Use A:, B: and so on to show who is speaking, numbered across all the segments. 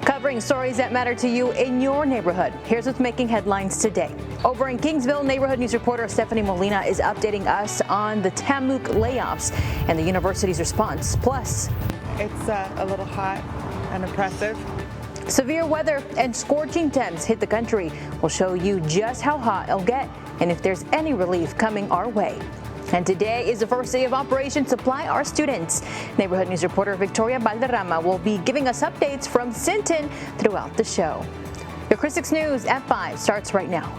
A: Covering stories that matter to you in your neighborhood. Here's what's making headlines today. Over in Kingsville, neighborhood news reporter Stephanie Molina is updating us on the TAMUC layoffs and the university's response. Plus,
B: it's a little hot and oppressive.
A: Severe weather and scorching temps hit the country. We'll show you just how hot it'll get and if there's any relief coming our way. And today is the first day of Operation Supply Our Students. Neighborhood news reporter Victoria Valderrama will be giving us updates from Sinton throughout the show. Your Chris 6 News at 5 starts right now.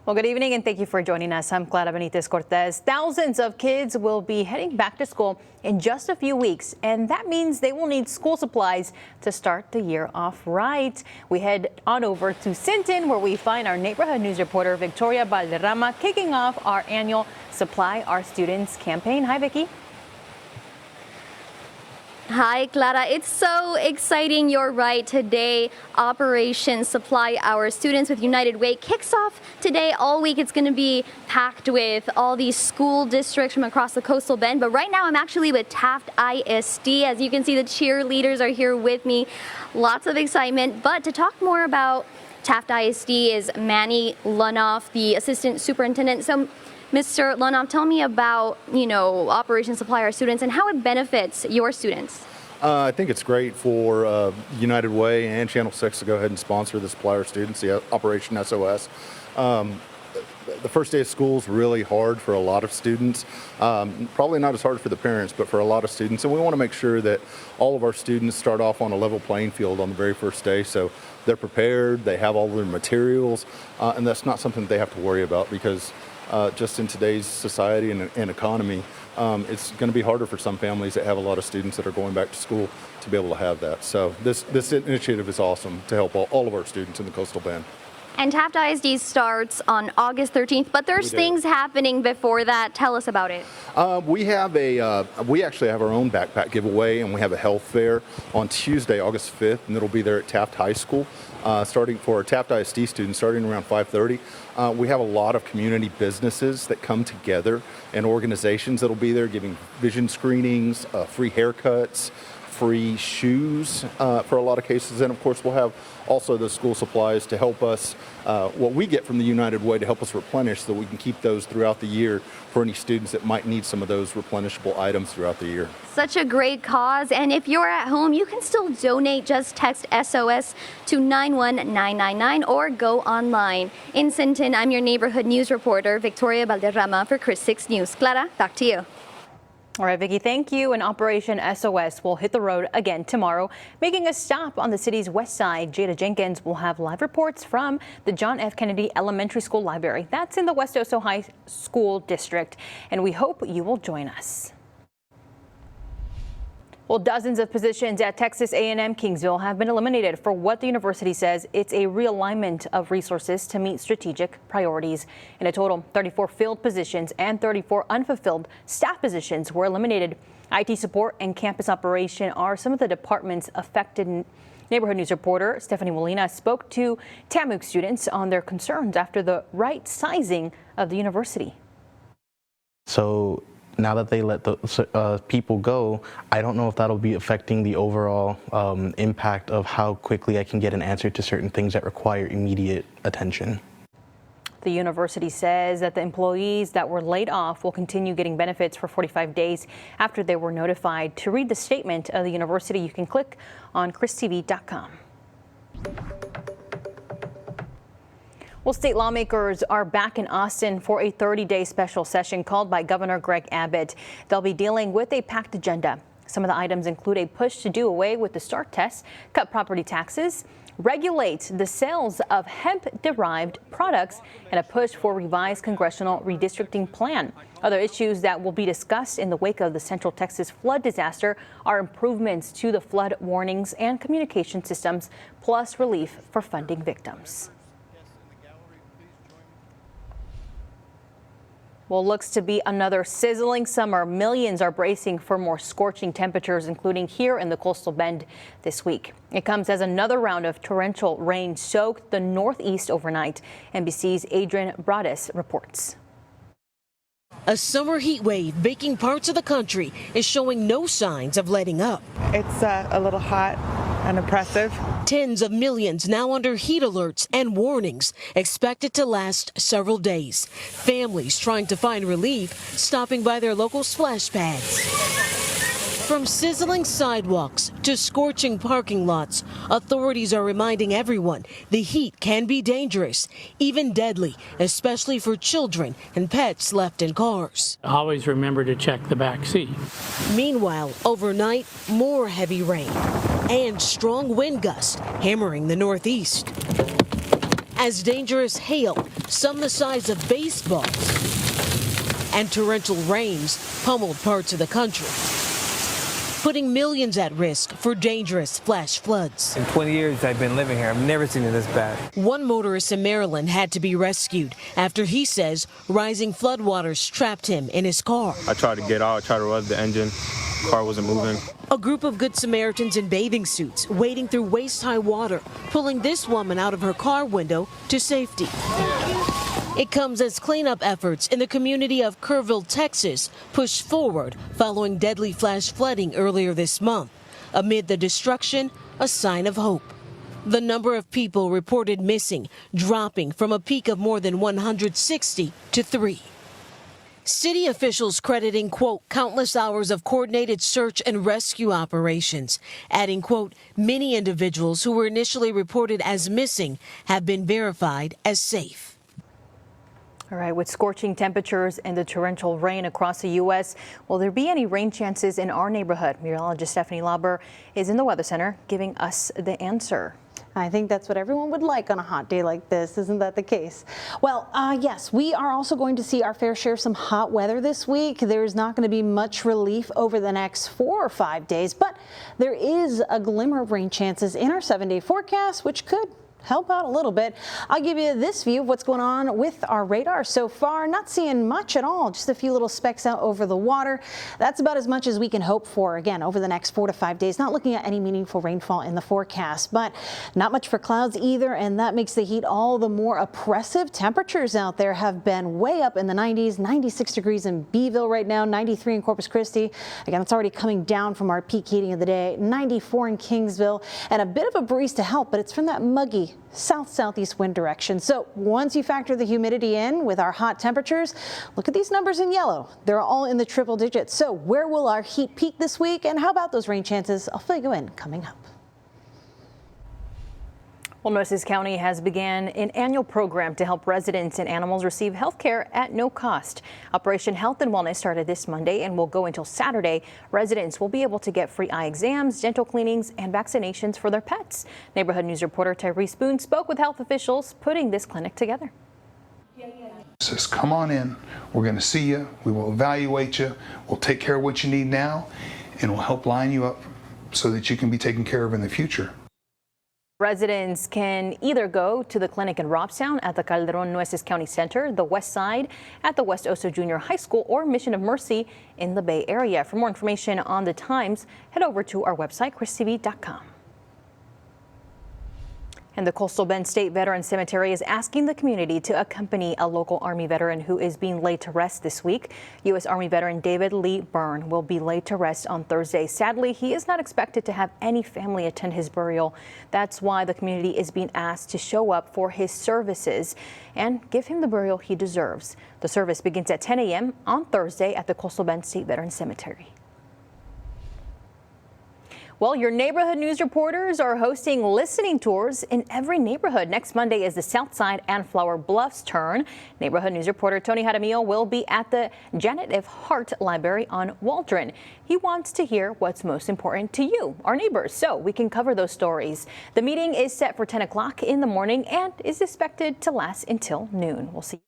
A: Well, good evening and thank you for joining us. I'm Clara Benitez Cortez. Thousands of kids will be heading back to school in just a few weeks, and that means they will need school supplies to start the year off right. We head on over to Sinton, where we find our neighborhood news reporter Victoria Valderrama kicking off our annual Supply Our Students campaign. Hi, Vicki.
C: Hi, Clara. It's so exciting. You're right. Today, Operation Supply Our Students with United Way kicks off today. All week, it's going to be packed with all these school districts from across the coastal bend. But right now, I'm actually with Taft ISD. As you can see, the cheerleaders are here with me. Lots of excitement. But to talk more about Taft ISD is Manny Lunoff, the assistant superintendent. So, Mr. Lunoff, tell me about, Operation Supply Our Students and how it benefits your students.
D: I think it's great for United Way and Channel 6 to go ahead and sponsor the Supply Our Students, the Operation SOS. The first day of school is really hard for a lot of students. Probably not as hard for the parents, but for a lot of students. And we want to make sure that all of our students start off on a level playing field on the very first day. So they're prepared, they have all their materials, and that's not something that they have to worry about because just in today's society and economy, it's going to be harder for some families that have a lot of students that are going back to school to be able to have that. So this initiative is awesome to help all of our students in the Coastal Bend.
C: And Taft ISD starts on August 13th, but there's things happening before that. Tell us about it.
D: We actually have our own backpack giveaway, and we have a health fair on Tuesday, August 5th, and it'll be there at Taft High School, starting for our Taft ISD students, starting around 5:30. We have a lot of community businesses that come together and organizations that'll be there giving vision screenings, free haircuts, free shoes for a lot of cases, and of course we'll have also the school supplies to help us, what we get from the United Way to help us replenish so we can keep those throughout the year for any students that might need some of those replenishable items throughout the year.
C: Such a great cause, and if you're at home, you can still donate. Just text SOS to 91999 or go online. In Sinton, I'm your neighborhood news reporter, Victoria Valderrama for Chris 6 News. Clara, back to you.
A: All right, Vicki, thank you. And Operation SOS will hit the road again tomorrow, making a stop on the city's west side. Jada Jenkins will have live reports from the John F. Kennedy Elementary School Library. That's in the West Oso High School District, and we hope you will join us. Well, dozens of positions at Texas A&M Kingsville have been eliminated for what the university says it's a realignment of resources to meet strategic priorities. In a total, 34 filled positions and 34 unfulfilled staff positions were eliminated. IT support and campus operation are some of the departments affected. Neighborhood news reporter Stephanie Molina spoke to TAMUC students on their concerns after the right sizing of the university.
E: So now that they let the people go, I don't know if that'll be affecting the overall impact of how quickly I can get an answer to certain things that require immediate attention.
A: The university says that the employees that were laid off will continue getting benefits for 45 days after they were notified. To read the statement of the university, you can click on christv.com. Well, state lawmakers are back in Austin for a 30-day special session called by Governor Greg Abbott. They'll be dealing with a packed agenda. Some of the items include a push to do away with the START test, cut property taxes, regulate the sales of hemp-derived products, and a push for revised congressional redistricting plan. Other issues that will be discussed in the wake of the Central Texas flood disaster are improvements to the flood warnings and communication systems, plus relief for funding victims. Well, looks to be another sizzling summer. Millions are bracing for more scorching temperatures, including here in the Coastal Bend this week. It comes as another round of torrential rain soaked the Northeast overnight. NBC's Adrian Broadus reports.
F: A summer heat wave baking parts of the country is showing no signs of letting up.
B: It's a little hot and oppressive.
F: Tens of millions now under heat alerts and warnings expected to last several days. Families trying to find relief, stopping by their local splash pads. From sizzling sidewalks to scorching parking lots, authorities are reminding everyone the heat can be dangerous, even deadly, especially for children and pets left in cars.
G: Always remember to check the back seat.
F: Meanwhile, overnight, more heavy rain and strong wind gusts hammering the northeast. As dangerous hail, some the size of baseballs, and torrential rains pummeled parts of the country, putting millions at risk for dangerous flash floods.
H: In 20 years I've been living here, I've never seen it this bad.
F: One motorist in Maryland had to be rescued after he says rising floodwaters trapped him in his car.
H: I tried to get out, I tried to rev the engine, car wasn't moving.
F: A group of Good Samaritans in bathing suits wading through waist-high water, pulling this woman out of her car window to safety. It comes as cleanup efforts in the community of Kerrville, Texas, push forward following deadly flash flooding earlier this month. Amid the destruction, a sign of hope. The number of people reported missing dropping from a peak of more than 160 to 3. City officials crediting, quote, countless hours of coordinated search and rescue operations, adding, quote, many individuals who were initially reported as missing have been verified as safe.
A: All right, with scorching temperatures and the torrential rain across the U.S., will there be any rain chances in our neighborhood? Meteorologist Stephanie Lauber is in the Weather Center giving us the answer.
I: I think that's what everyone would like on a hot day like this. Isn't that the case? Well, yes, we are also going to see our fair share of some hot weather this week. There's not going to be much relief over the next 4 or 5 days, but there is a glimmer of rain chances in our 7-day forecast, which could help out a little bit. I'll give you this view of what's going on with our radar so far. Not seeing much at all, just a few little specks out over the water. That's about as much as we can hope for, again, over the next 4 to 5 days. Not looking at any meaningful rainfall in the forecast, but not much for clouds either, and that makes the heat all the more oppressive. Temperatures out there have been way up in the 90s, 96 degrees in Beeville right now, 93 in Corpus Christi. Again, it's already coming down from our peak heating of the day, 94 in Kingsville, and a bit of a breeze to help, but it's from that muggy south-southeast wind direction. So once you factor the humidity in with our hot temperatures, look at these numbers in yellow. They're all in the triple digits. So where will our heat peak this week? And how about those rain chances? I'll fill you in coming up.
A: Well, Nueces County has began an annual program to help residents and animals receive health care at no cost. Operation Health and Wellness started this Monday and will go until Saturday. Residents will be able to get free eye exams, dental cleanings, and vaccinations for their pets. Neighborhood News reporter Tyrese Boone spoke with health officials putting this clinic together.
J: Says, come on in, we're going to see you, we will evaluate you, we'll take care of what you need now, and we'll help line you up so that you can be taken care of in the future.
A: Residents can either go to the clinic in Robstown at the Calderon Nueces County Center, the West Side at the West Oso Junior High School, or Mission of Mercy in the Bay Area. For more information on the times, head over to our website, christv.com. And the Coastal Bend State Veteran Cemetery is asking the community to accompany a local Army veteran who is being laid to rest this week. U.S. Army veteran David Lee Byrne will be laid to rest on Thursday. Sadly, he is not expected to have any family attend his burial. That's why the community is being asked to show up for his services and give him the burial he deserves. The service begins at 10 a.m. on Thursday at the Coastal Bend State Veteran Cemetery. Well, your neighborhood news reporters are hosting listening tours in every neighborhood. Next Monday is the Southside and Flower Bluffs turn. Neighborhood news reporter Tony Jaramillo will be at the Janet F. Hart Library on Waldron. He wants to hear what's most important to you, our neighbors, so we can cover those stories. The meeting is set for 10 o'clock in the morning and is expected to last until noon. We'll see.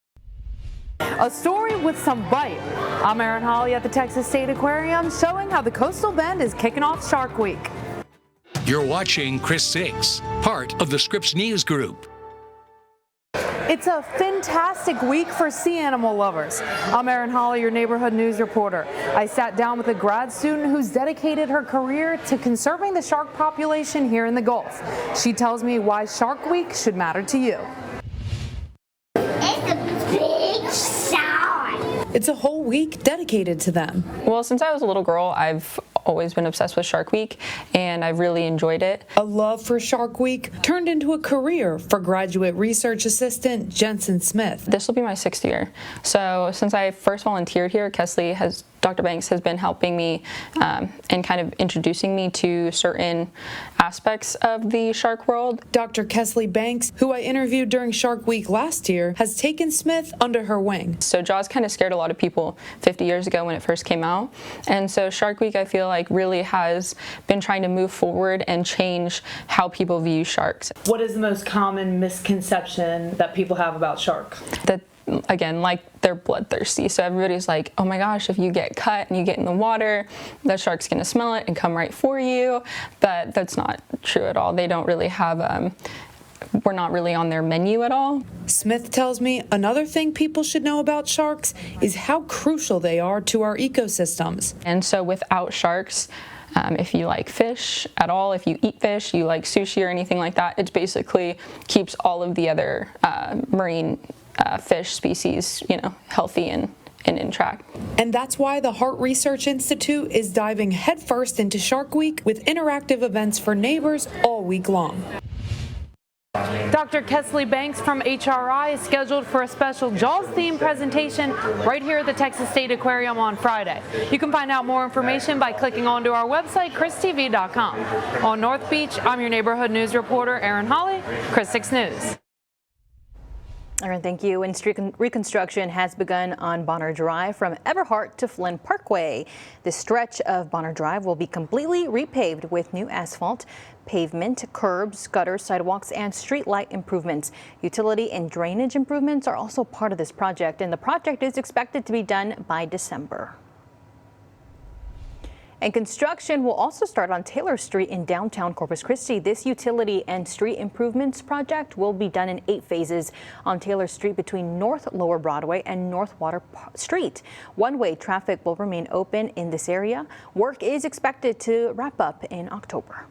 K: A story with some bite. I'm Erin Holly at the Texas State Aquarium, showing how the Coastal Bend is kicking off Shark Week.
L: You're watching Chris 6, part of the Scripps News Group.
K: It's a fantastic week for sea animal lovers. I'm Erin Holly, your neighborhood news reporter. I sat down with a grad student who's dedicated her career to conserving the shark population here in the Gulf. She tells me why Shark Week should matter to you. It's a whole week dedicated to them.
M: Well, since I was a little girl, I've always been obsessed with Shark Week, and I've really enjoyed it.
K: A love for Shark Week turned into a career for graduate research assistant Jensen Smith.
M: This will be my 6th year. So since I first volunteered here, Dr. Banks has been helping me and kind of introducing me to certain aspects of the shark world.
K: Dr. Kesley Banks, who I interviewed during Shark Week last year, has taken Smith under her wing.
M: So Jaws kind of scared a lot of people 50 years ago when it first came out. And so Shark Week, I feel like, really has been trying to move forward and change how people view sharks.
K: What is the most common misconception that people have about sharks?
M: That, again, like, they're bloodthirsty. So everybody's like, oh my gosh, if you get cut and you get in the water, the shark's gonna smell it and come right for you. But that's not true at all. They don't really have, we're not really on their menu at all.
K: Smith tells me another thing people should know about sharks is how crucial they are to our ecosystems.
M: And so without sharks, if you like fish at all, if you eat fish, you like sushi or anything like that, it basically keeps all of the other marine fish species, healthy and in track.
K: And that's why the Heart Research Institute is diving headfirst into Shark Week with interactive events for neighbors all week long. Dr. Kesley Banks from HRI is scheduled for a special Jaws-themed presentation right here at the Texas State Aquarium on Friday. You can find out more information by clicking onto our website, KRISTV.com. On North Beach, I'm your neighborhood news reporter, Erin Holly, KRIS 6 News.
A: Erin, thank you. And street reconstruction has begun on Bonner Drive from Everhart to Flynn Parkway. This stretch of Bonner Drive will be completely repaved with new asphalt, pavement, curbs, gutters, sidewalks, and street light improvements. Utility and drainage improvements are also part of this project, and the project is expected to be done by December. And construction will also start on Taylor Street in downtown Corpus Christi. This utility and street improvements project will be done in 8 phases on Taylor Street between North Lower Broadway and North Water Street. One-way traffic will remain open in this area. Work is expected to wrap up in October.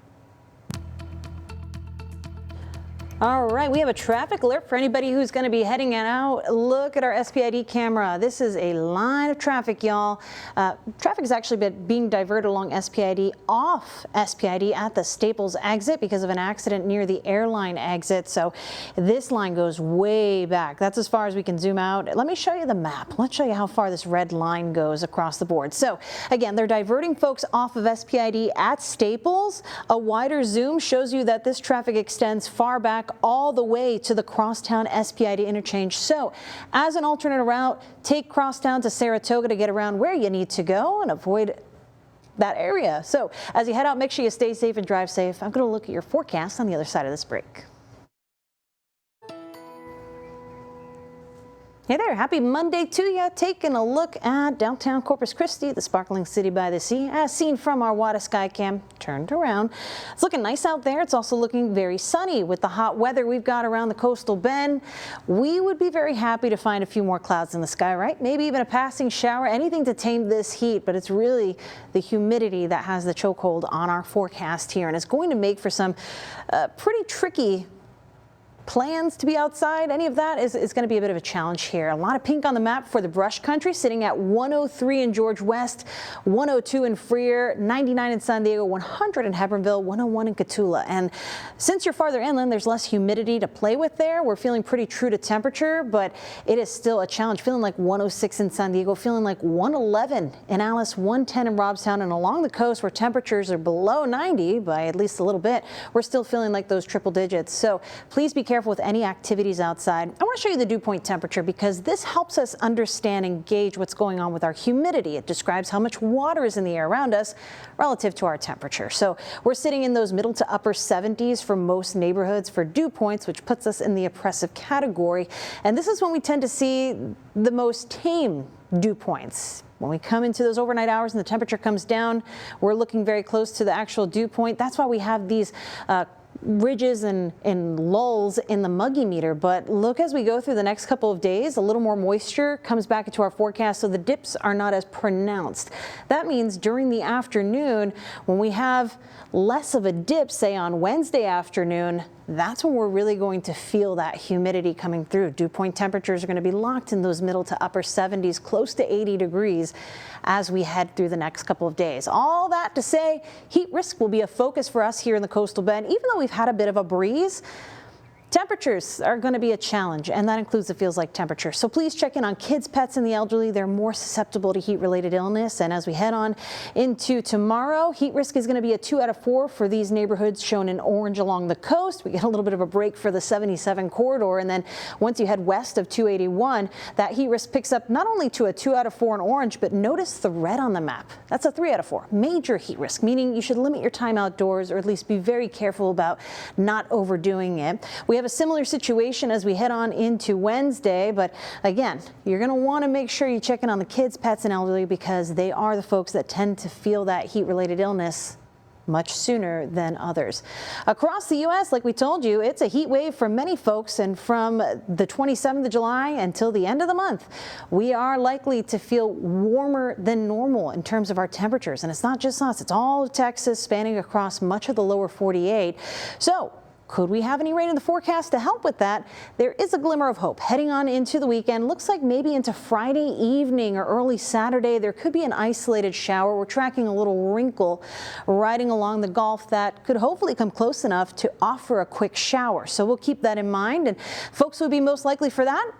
I: All right, we have a traffic alert for anybody who's going to be heading out. Look at our SPID camera. This is a line of traffic, y'all. Traffic has actually been being diverted along SPID off SPID at the Staples exit because of an accident near the airline exit. So this line goes way back. That's as far as we can zoom out. Let me show you the map. Let's show you how far this red line goes across the board. So again, they're diverting folks off of SPID at Staples. A wider zoom shows you that this traffic extends far back all the way to the Crosstown SPID interchange. So as an alternate route, take Crosstown to Saratoga to get around where you need to go and avoid that area. So as you head out, make sure you stay safe and drive safe. I'm going to look at your forecast on the other side of this break. Hey there, happy Monday to you. Taking a look at downtown Corpus Christi, the sparkling city by the sea, as seen from our Wada Skycam turned around. It's looking nice out there. It's also looking very sunny with the hot weather we've got around the coastal bend. We would be very happy to find a few more clouds in the sky, right? Maybe even a passing shower, anything to tame this heat, but it's really the humidity that has the chokehold on our forecast here, and it's going to make for some pretty tricky plans to be outside. Any of that is going to be a bit of a challenge here. A lot of pink on the map for the brush country, sitting at 103 in George West, 102 in Freer, 99 in San Diego, 100 in Hebbronville, 101 in Cotulla. And since you're farther inland, there's less humidity to play with there. We're feeling pretty true to temperature, but it is still a challenge. Feeling like 106 in San Diego, feeling like 111 in Alice, 110 in Robstown, and along the coast where temperatures are below 90 by at least a little bit, we're still feeling like those triple digits. So please be careful with any activities outside. I want to show you the dew point temperature because this helps us understand and gauge what's going on with our humidity. It describes how much water is in the air around us relative to our temperature. So we're sitting in those middle to upper 70s for most neighborhoods for dew points, which puts us in the oppressive category. And this is when we tend to see the most tame dew points. When we come into those overnight hours and the temperature comes down, we're looking very close to the actual dew point. That's why we have these ridges and lulls in the muggy meter. But look, as we go through the next couple of days, a little more moisture comes back into our forecast, so the dips are not as pronounced. That means during the afternoon, when we have less of a dip, say on Wednesday afternoon, that's when we're really going to feel that humidity coming through. Dew point temperatures are going to be locked in those middle to upper 70s, close to 80 degrees as we head through the next couple of days. All that to say, heat risk will be a focus for us here in the coastal bend. Even though we've had a bit of a breeze, temperatures are going to be a challenge, and that includes the feels like temperature. So please check in on kids, pets, and the elderly. They're more susceptible to heat-related illness. And as we head on into tomorrow, heat risk is going to be a 2 out of 4 for these neighborhoods shown in orange along the coast. We get a little bit of a break for the 77 corridor, and then once you head west of 281, that heat risk picks up not only to a 2 out of 4 in orange, but notice the red on the map. That's a 3 out of 4. Major heat risk, meaning you should limit your time outdoors or at least be very careful about not overdoing it. We have a similar situation as we head on into Wednesday, but again, you're going to want to make sure you check in on the kids, pets, and elderly because they are the folks that tend to feel that heat-related illness much sooner than others. Across the U.S., like we told you, it's a heat wave for many folks, and from the 27th of July until the end of the month, we are likely to feel warmer than normal in terms of our temperatures. And it's not just us, it's all of Texas, spanning across much of the lower 48. So could we have any rain in the forecast to help with that? There is a glimmer of hope heading on into the weekend. Looks like maybe into Friday evening or early Saturday, there could be an isolated shower. We're tracking a little wrinkle riding along the Gulf that could hopefully come close enough to offer a quick shower. So we'll keep that in mind. And folks would be most likely for that.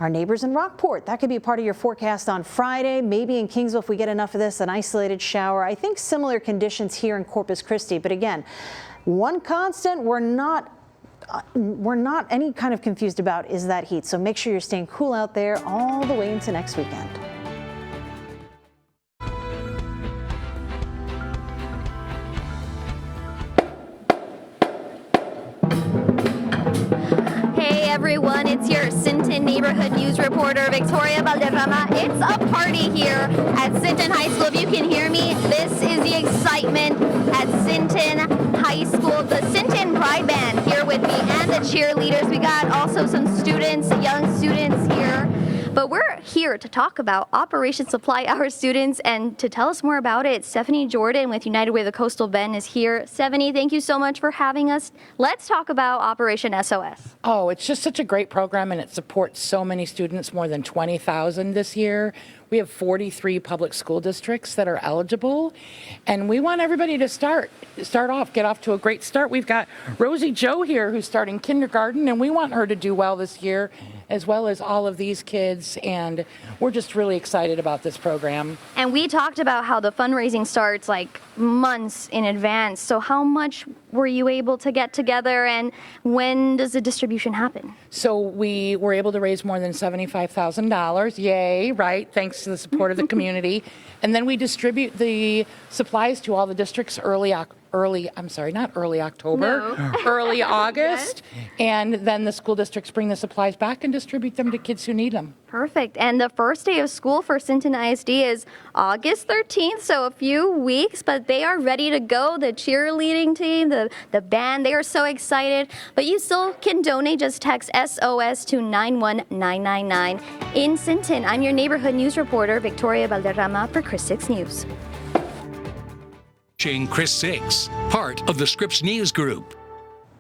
I: Our neighbors in Rockport, that could be a part of your forecast on Friday. Maybe in Kingsville, if we get enough of this, an isolated shower. I think similar conditions here in Corpus Christi. But again, one constant we're not any kind of confused about is that heat. So make sure you're staying cool out there all the way into next weekend.
C: Hey everyone, it's your Sinton neighborhood news reporter Victoria Valderrama. It's a party here at Sinton High School. If you can hear me, this is the excitement at Sinton High School. The Sinton Pride Band here with me and the cheerleaders. We got also some students, young students here. But we're here to talk about Operation Supply Our Students, and to tell us more about it, Stephanie Jordan with United Way of the Coastal Bend is here. Stephanie, thank you so much for having us. Let's talk about Operation SOS.
N: Oh, it's just such a great program, and it supports so many students, more than 20,000 this year. We have 43 public school districts that are eligible, and we want everybody to start off, get off to a great start. We've got Rosie Joe here who's starting kindergarten, and we want her to do well this year, as well as all of these kids, and we're just really excited about this program.
C: And we talked about how the fundraising starts like months in advance. So how much were you able to get together, and when does the distribution happen?
N: So we were able to raise more than $75,000. Yay, right? Thanks to the support of the community. And then we distribute the supplies to all the districts early August. And then the school districts bring the supplies back and distribute them to kids who need them.
C: Perfect. And the first day of school for Sinton ISD is August 13th, so a few weeks, but they are ready to go. The cheerleading team, the band, they are so excited. But you still can donate. Just text SOS to 91999 in Sinton. I'm your neighborhood news reporter, Victoria Valderrama, for Chris 6 News.
L: Chris 6, part of the Scripps News Group.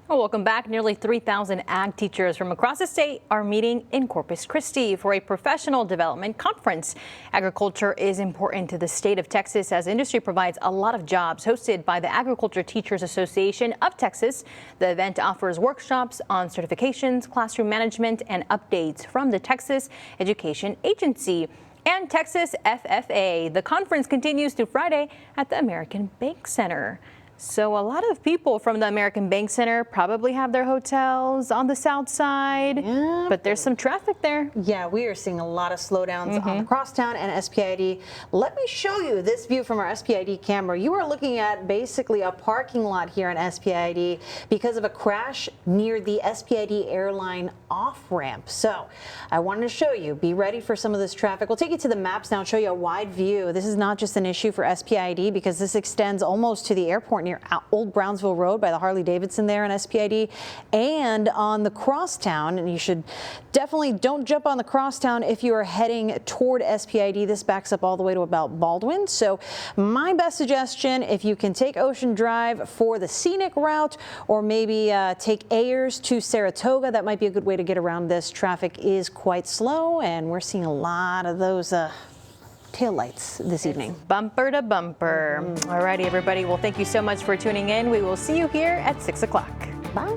A: Well, welcome back. Nearly 3,000 ag teachers from across the state are meeting in Corpus Christi for a professional development conference. Agriculture is important to the state of Texas as industry provides a lot of jobs. Hosted by the Agriculture Teachers Association of Texas, the event offers workshops on certifications, classroom management, and updates from the Texas Education Agency and Texas FFA. The conference continues through Friday at the American Bank Center. So a lot of people from the American Bank Center probably have their hotels on the south side, but there's some traffic there.
I: Yeah, we are seeing a lot of slowdowns on the Crosstown and SPID. Let me show you this view from our SPID camera. You are looking at basically a parking lot here in SPID because of a crash near the SPID airline off-ramp. So I wanted to show you, be ready for some of this traffic. We'll take you to the maps now and show you a wide view. This is not just an issue for SPID because this extends almost to the airport near Old Brownsville Road by the Harley-Davidson there in SPID, and on the Crosstown. And you should definitely don't jump on the Crosstown if you are heading toward SPID. This backs up all the way to about Baldwin. So my best suggestion, if you can take Ocean Drive for the scenic route, or maybe take Ayers to Saratoga, that might be a good way to get around this. Traffic is quite slow, and we're seeing a lot of those taillights this evening.
A: Bumper to bumper. All righty, everybody. Well, thank you so much for tuning in. We will see you here at 6 o'clock.
I: Bye.